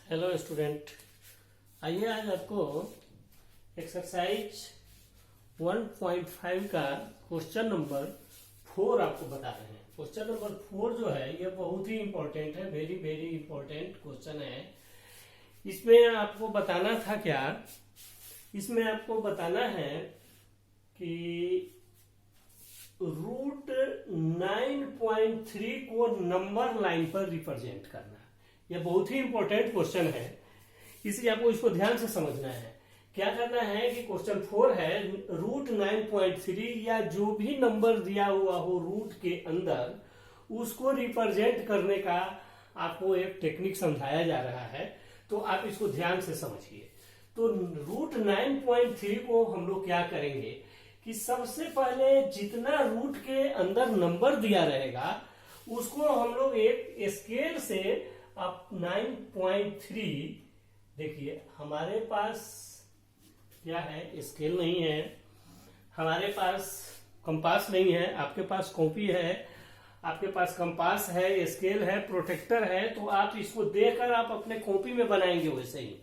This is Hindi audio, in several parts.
हेलो स्टूडेंट, आइए आज आपको एक्सरसाइज 1.5 का क्वेश्चन नंबर 4 आपको बता रहे हैं। क्वेश्चन नंबर 4 जो है ये बहुत ही इंपॉर्टेंट है, वेरी वेरी इंपॉर्टेंट क्वेश्चन है। इसमें आपको बताना था क्या, इसमें आपको बताना है कि रूट 9.3 को नंबर लाइन पर रिप्रेजेंट करना। यह बहुत ही इंपॉर्टेंट क्वेश्चन है, इसलिए आपको इसको ध्यान से समझना है। क्या करना है कि क्वेश्चन 4 है, रूट 9.3 या जो भी नंबर दिया हुआ हो रूट के अंदर उसको रिप्रेजेंट करने का आपको एक टेक्निक समझाया जा रहा है, तो आप इसको ध्यान से समझिए। तो रूट 9.3 को हम लोग क्या करेंगे कि सबसे पहले जितना रूट के अंदर नंबर दिया रहेगा उसको हम लोग एक स्केल से अब 9.3, देखिए हमारे पास क्या है, स्केल नहीं है, हमारे पास कंपास नहीं है, आपके पास कॉपी है, आपके पास कंपास है, स्केल है, प्रोटेक्टर है, तो आप इसको देखकर आप अपने कॉपी में बनाएंगे वैसे ही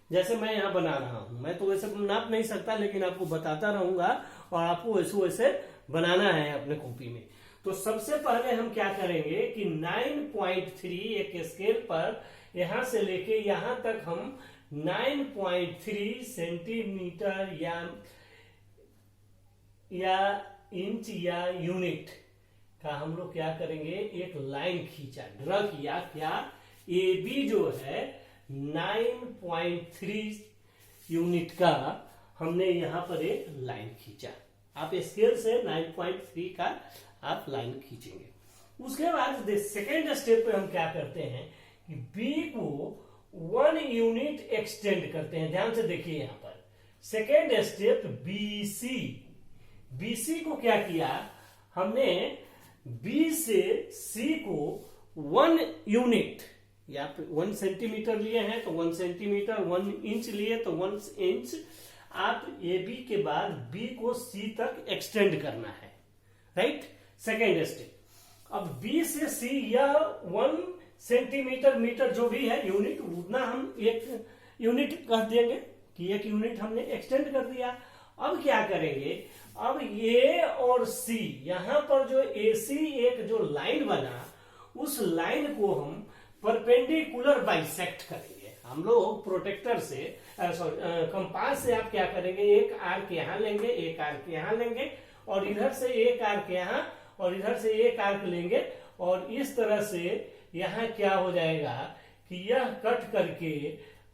जैसे मैं यहाँ बना रहा हूं। मैं तो वैसे नाप नहीं सकता, लेकिन आपको बताता रहूंगा और आपको वैसे वैसे बनाना है अपने कॉपी में। तो सबसे पहले हम क्या करेंगे कि 9.3 एक स्केल पर यहां से लेके यहां तक हम 9.3 सेंटीमीटर या इंच या यूनिट का हम लोग क्या करेंगे, एक लाइन खींचा, ड्रा किया। क्या ए बी जो है 9.3 यूनिट का हमने यहां पर एक लाइन खींचा। आप स्केल से 9.3 का आप लाइन खींचेंगे। उसके बाद सेकेंड स्टेप पे हम क्या करते हैं कि बी को 1 यूनिट एक्सटेंड करते हैं। ध्यान से देखिए यहां पर सेकेंड स्टेप बीसी। बीसी को क्या किया हमने, बी से सी को 1 यूनिट या 1 सेंटीमीटर लिए हैं तो 1 सेंटीमीटर, 1 इंच लिए तो 1 इंच, आप ए बी के बाद बी को सी तक एक्सटेंड करना है, राइट। सेकेंड स्टेप, अब बी से सी या 1 सेंटीमीटर मीटर जो भी है यूनिट, उतना हम एक यूनिट कह देंगे कि 1 यूनिट हमने एक्सटेंड कर दिया। अब क्या करेंगे, अब ए और सी यहां पर जो ए सी एक जो लाइन बना उस लाइन को हम परपेंडिकुलर बाइसेक्ट करेंगे। हम लोग प्रोटेक्टर से कंपास से आप क्या करेंगे, एक आर्क यहां लेंगे, एक आर्क यहां लेंगे और इधर से एक आर्क यहां और इधर से एक आर्क लेंगे और इस तरह से यहां क्या हो जाएगा कि यह कट करके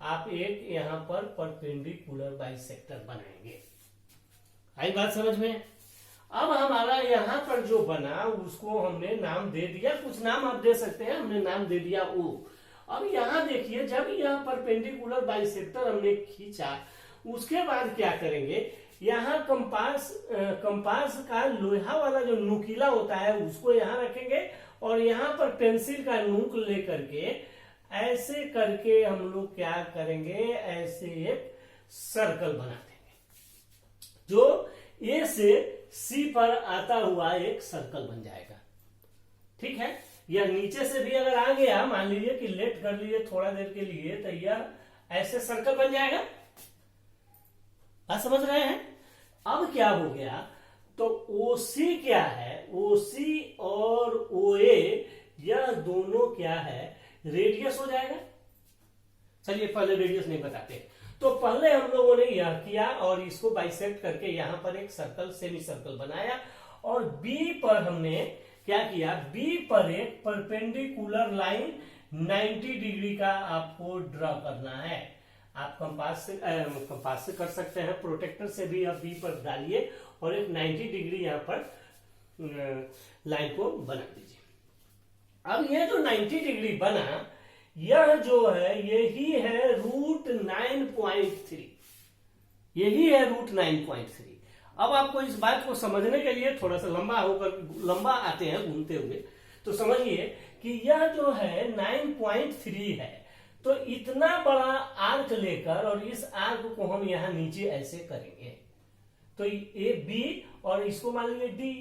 आप एक यहां पर परपेंडिकुलर बाइसेक्टर बनाएंगे। आई बात समझ में। अब हमारा यहां पर जो बना उसको हमने नाम दे दिया, कुछ नाम आप दे सकते हैं, हमने नाम दे दिया ओ। अब यहां देखिए जब यह परपेंडिकुलर बाइसेक्टर हमने खींचा उसके बाद क्या करेंगे, यहां कंपास का लोहा वाला जो नुकीला होता है उसको यहां रखेंगे और यहां पर पेंसिल का नोक लेकर के ऐसे करके हम लोग क्या करेंगे, ऐसे एक सर्कल बना देंगे जो ए से सी पर आता हुआ एक सर्कल बन जाएगा। ठीक है, यह नीचे से भी अगर आ गया, मान लीजिए कि लेट कर लिए थोड़ा देर के लिए, तो यह ऐसे सर्कल बन जाएगा। आप समझ रहे हैं। अब क्या हो गया, तो ओसी क्या है, ओसी और ओए यह दोनों क्या है, रेडियस हो जाएगा। चलिए पहले रेडियस नहीं बताते, तो पहले हम लोगों ने यह किया और इसको बाइसेक्ट करके यहां पर एक सर्कल, सेमी सर्कल बनाया और बी पर हमने क्या किया, बी पर एक परपेंडिकुलर लाइन 90 डिग्री का आपको ड्रॉ करना है। आप कंपास से कर सकते हैं, प्रोटेक्टर से भी आप बी पर डालिए और एक 90 डिग्री यहां पर लाइन को बना दीजिए। अब ये जो 90 डिग्री बना, यह जो है यही है रूट 9.3, यही है रूट 9.3। अब आपको इस बात को समझने के लिए थोड़ा सा लंबा आते हैं घूमते हुए, तो समझिए कि यह जो है 9.3 है, तो इतना बड़ा आर्क लेकर और इस आर्क को हम यहां नीचे ऐसे करेंगे, तो ये बी और इसको मान लीजिए डी,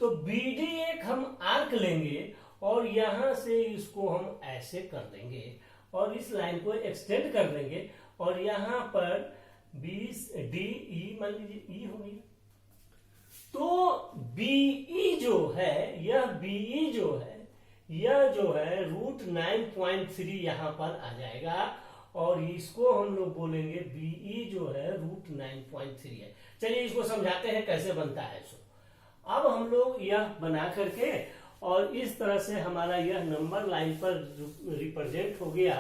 तो बी डी एक हम आर्क लेंगे और यहां से इसको हम ऐसे कर देंगे और इस लाइन को एक्सटेंड कर देंगे और यहाँ पर डी ई मान लीजिए ई हो गई। तो बीई जो है यह बीई जो है यह जो है √9.3 यहाँ पर आ जाएगा और इसको हम लोग बोलेंगे बीई जो है √9.3 है। चलिए इसको समझाते हैं कैसे बनता है। सो अब हम लोग यह बना करके और इस तरह से हमारा यह नंबर लाइन पर रिप्रेजेंट हो गया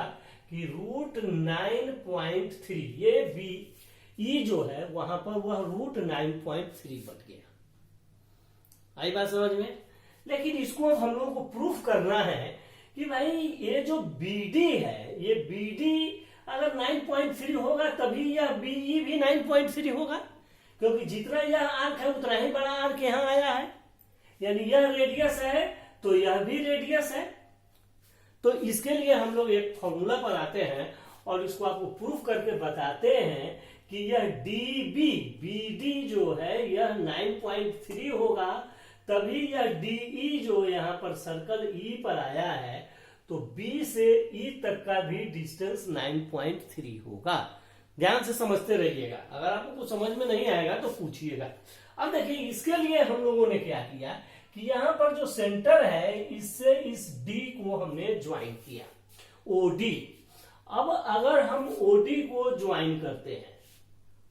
कि √9.3 ये बीई जो है वहां पर वह √9.3 बन गया। आई बात समझ में? लेकिन इसको हम लोगों को प्रूफ करना है कि भाई ये जो बीडी है ये बीडी अगर 9.3 होगा तभी यह बीई भी 9.3 होगा, क्योंकि जितना यह आर्क है उतना ही बड़ा आर्क यहां आया है, यानी यह रेडियस है तो यह भी रेडियस है। तो इसके लिए हम लोग एक फॉर्मूला पर आते हैं और इसको आपको प्रूफ करके बताते हैं कि यह बीडी जो है यह 9.3 होगा, तभी यह डीई जो यहाँ पर सर्कल ई पर आया है तो बी से ई तक का भी डिस्टेंस 9.3 होगा। ध्यान से समझते रहिएगा, अगर आपको कुछ समझ में नहीं आएगा तो पूछिएगा। अब देखिए इसके लिए हम लोगों ने क्या किया कि यहाँ पर जो सेंटर है इससे इस डी को हमने ज्वाइन किया, ओडी। अब अगर हम ओडी को ज्वाइन करते हैं,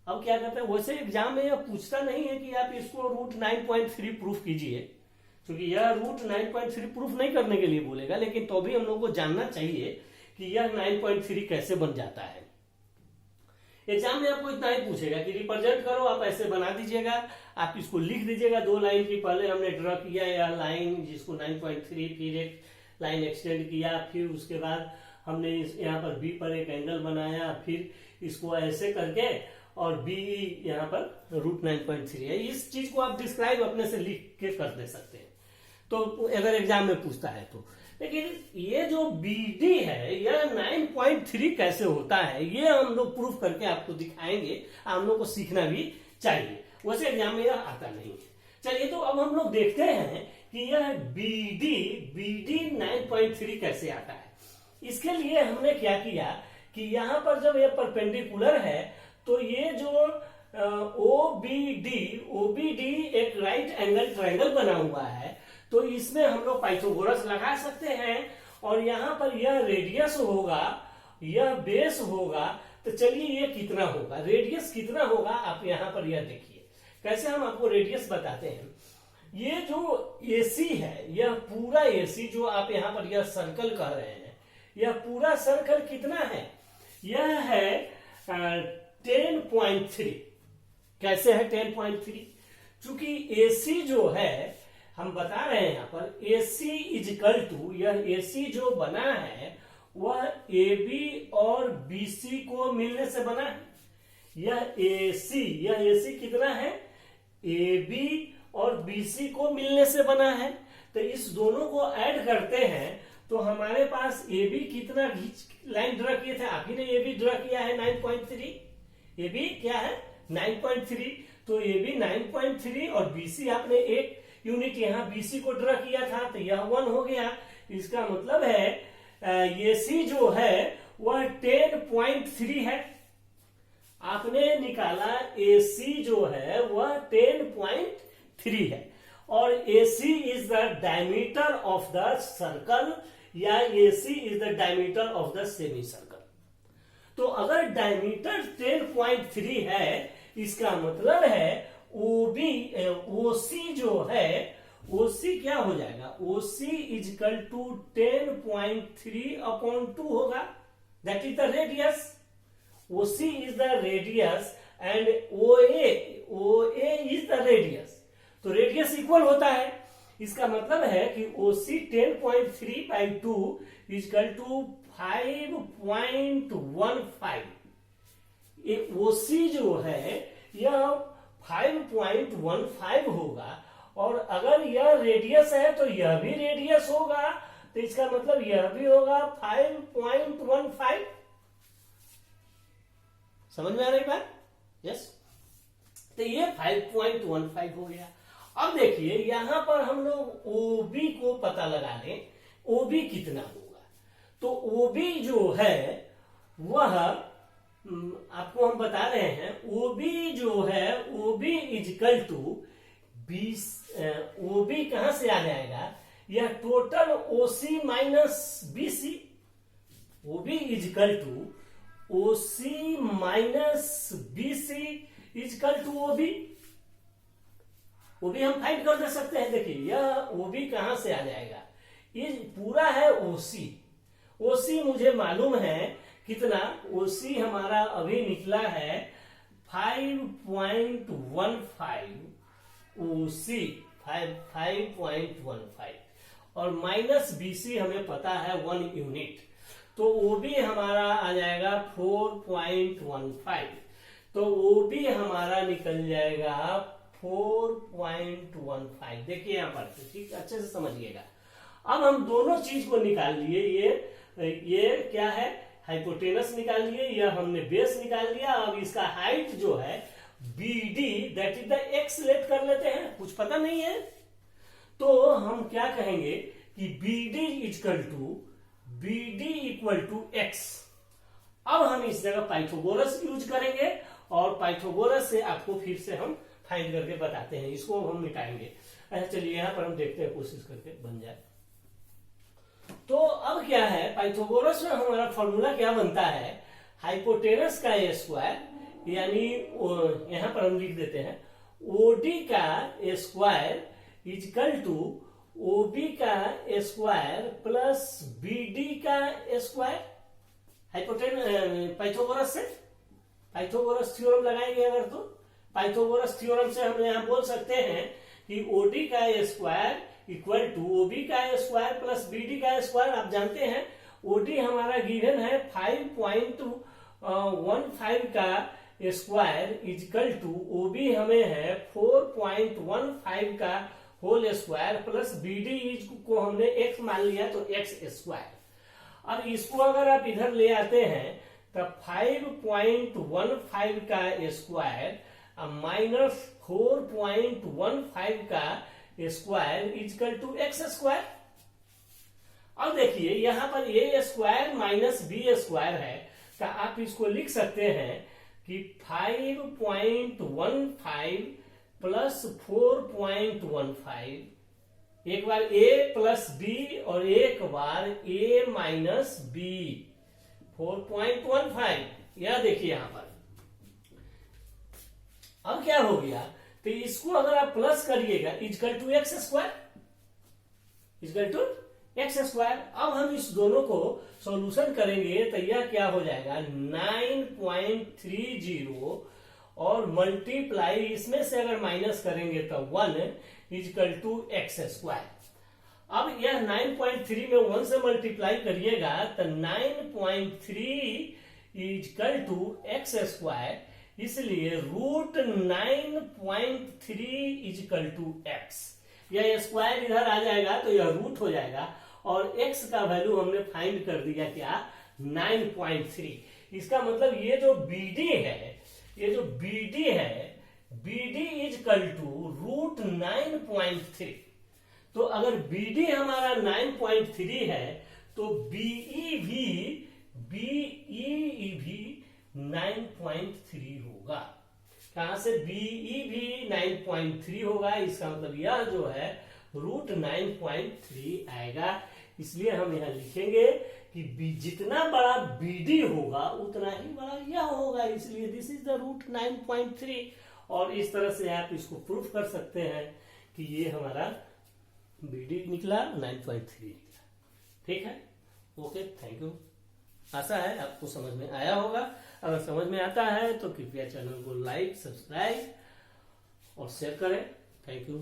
अब क्या करते हैं, वैसे एग्जाम में यह पूछता नहीं है कि आप इसको √9.3 प्रूफ कीजिए, क्योंकि यह √9.3 प्रूफ नहीं करने के लिए बोलेगा, लेकिन तो भी हम लोग को जानना चाहिए कि यह 9.3 कैसे बन जाता है। एग्जाम में आपको इतना ही पूछेगा कि रिप्रेजेंट करो, आप ऐसे बना दीजिएगा, आप इसको लिख दीजिएगा 2 लाइन की। पहले हमने ड्रॉ किया यह लाइन जिसको 9.3, फिर एक लाइन एक्सटेंड किया, फिर उसके बाद हमने यहाँ पर बी पर एक एंगल बनाया, फिर इसको ऐसे करके और बी यहाँ पर √9.3 है। इस चीज को आप डिस्क्राइब अपने से लिख के कर दे सकते हैं तो अगर एग्जाम में पूछता है तो। लेकिन ये जो बीडी है यह 9.3 कैसे होता है ये हम लोग प्रूफ करके आपको दिखाएंगे, हम लोग को सीखना भी चाहिए, वैसे एग्जाम में यह आता नहीं है। चलिए तो अब हम लोग देखते हैं कि यह बीडी 9.3 कैसे आता है। इसके लिए हमने क्या किया कि यहाँ पर जब यह परपेंडिकुलर है तो ये जो ओबीडी एक राइट एंगल ट्रायंगल बना हुआ है, तो इसमें हम लोग पाइथागोरस लगा सकते हैं और यहाँ पर यह रेडियस होगा, यह बेस होगा। तो चलिए ये कितना होगा, रेडियस कितना होगा, आप यहाँ पर यह देखिए कैसे हम आपको रेडियस बताते हैं। ये जो एसी है यह पूरा एसी जो आप यहाँ पर यह सर्कल कह रहे हैं, यह पूरा सर्कल कितना है, यह है 10.3। कैसे है 10.3? चूंकि AC जो है हम बता रहे हैं यहाँ पर AC इजिकल टू, यह AC जो बना है वह AB और BC को मिलने से बना है। यह AC कितना है, AB और BC को मिलने से बना है। तो इस दोनों को ऐड करते हैं तो हमारे पास AB कितना लाइन ड्रा किए थे, आप ही ने AB ड्रा किया है 9.3, AB क्या है 9.3, तो AB 9.3 और BC आपने एक यूनिट यहाँ BC को ड्रा किया था तो यह 1 हो गया। इसका मतलब है AC जो है वह 10.3 है। आपने निकाला AC जो है वह 10.3 है और AC is the diameter of the circle या AC is the diameter of the semi circle. तो अगर डायमीटर 10.3 है इसका मतलब है OC जो है OC क्या हो जाएगा, OC इजिकल टू 10.3/2 होगा, that is the radius. OC is the radius and OA is the radius, तो रेडियस इक्वल होता है। इसका मतलब है कि OC 10.3/2 इजिकल टू 5.15। OC जो है यह 5.15 होगा और अगर यह रेडियस है तो यह भी रेडियस होगा, तो इसका मतलब यह भी होगा 5.15। समझ में आ रही बात? यस, तो ये 5.15 हो गया। अब देखिए यहां पर हम लोग OB को पता लगा लें, OB कितना होगा। तो ओबी जो है वह आपको हम बता रहे हैं, ओबी जो है ओबी इजकल टू 20, ओबी कहां से आ जाएगा, यह total OC minus BC, OB equal to OC minus BC equal to OB. OB हम फाइंड कर दे सकते हैं। देखिए यह ओबी कहां से आ जाएगा, ये पूरा है ओसी, ओसी मुझे मालूम है कितना, ओसी हमारा अभी निकला है 5.15 ओसी 5.15 और माइनस बीसी हमें पता है 1 यूनिट, तो ओबी हमारा आ जाएगा 4.15, तो ओबी हमारा निकल जाएगा 4.15। देखिए यहां पर ठीक अच्छे से समझिएगा। अब हम दोनों चीज को निकाल लिए, ये क्या है, हाइपोटेनस निकाल लिए, यह हमने बेस निकाल लिया। अब इसका हाइट जो है BD that is the x let कर लेते हैं, कुछ पता नहीं है तो हम क्या कहेंगे कि BD इक्वल टू एक्स। अब हम इस जगह पाइथागोरस यूज करेंगे और पाइथागोरस से आपको फिर से हम फाइंड करके बताते हैं, इसको हम मिटाएंगे। अच्छा चलिए यहां पर हम देखते हैं, कोशिश करके बन जाए। तो अब क्या है, पाइथागोरस में हमारा फॉर्मूला क्या बनता है, हाइपोटेनस का स्क्वायर, यानी यहां पर हम लिख देते हैं ओडी का स्क्वायर इजकल टू ओबी का स्क्वायर प्लस बीडी का स्क्वायर। पाइथागोरस से पाइथागोरस थ्योरम लगाएंगे अगर, तो पाइथागोरस थ्योरम से हम यहां बोल सकते हैं कि ओडी का स्क्वायर इक्वल टू ओबी का स्क्वायर प्लस बीडी का स्क्वायर। आप जानते हैं ओडी हमारा गिवन है 5.15 का स्क्वायर इजकल टू ओबी हमें है 4.15 का होल स्क्वायर प्लस बीडी को हमने एक्स मान लिया तो एक्स स्क्वायर। अब इसको अगर आप इधर ले आते हैं तब 5.15 का स्क्वायर माइनस 4.15 का square equal to x square. अब देखिए यहां पर a square minus b square है, तो आप इसको लिख सकते हैं कि 5.15 प्लस 4.15, एक बार ए प्लस बी और एक बार ए माइनस बी 4.15। यह देखिए यहां पर अब क्या हो गया, तो इसको अगर आप प्लस करिएगा equal to x square, equal to x square. अब हम इस दोनों को सॉल्यूशन करेंगे तो यह क्या हो जाएगा 9.30 और मल्टीप्लाई इसमें से अगर माइनस करेंगे तो 1 इजकल टू एक्स स्क्वायर। अब यह 9.3 में 1 से मल्टीप्लाई करिएगा तो 9.3 इजकल टू एक्स स्क्वायर, इसलिए √9.3 इजकल टू एक्स। यह स्क्वायर इधर आ जाएगा तो यह रूट हो जाएगा और x का वैल्यू हमने फाइंड कर दिया क्या 9.3। इसका मतलब ये जो BD है, ये जो BD है, BD इजकल टू √9.3। तो अगर BD हमारा 9.3 है तो BE भी 9.3 होगा। कहां से BE भी 9.3 होगा, इसका मतलब यह जो है √9.3 आएगा। इसलिए हम यहां लिखेंगे कि जितना बड़ा BD होगा उतना ही बड़ा यह होगा, इसलिए दिस इज द √9.3। और इस तरह से आप इसको प्रूफ कर सकते हैं कि ये हमारा BD निकला 9.3 निकला। ठीक है, ओके, थैंक यू। आशा है आपको समझ में आया होगा। अगर समझ में आता है तो कृपया चैनल को लाइक, सब्सक्राइब और शेयर करें। Thank you.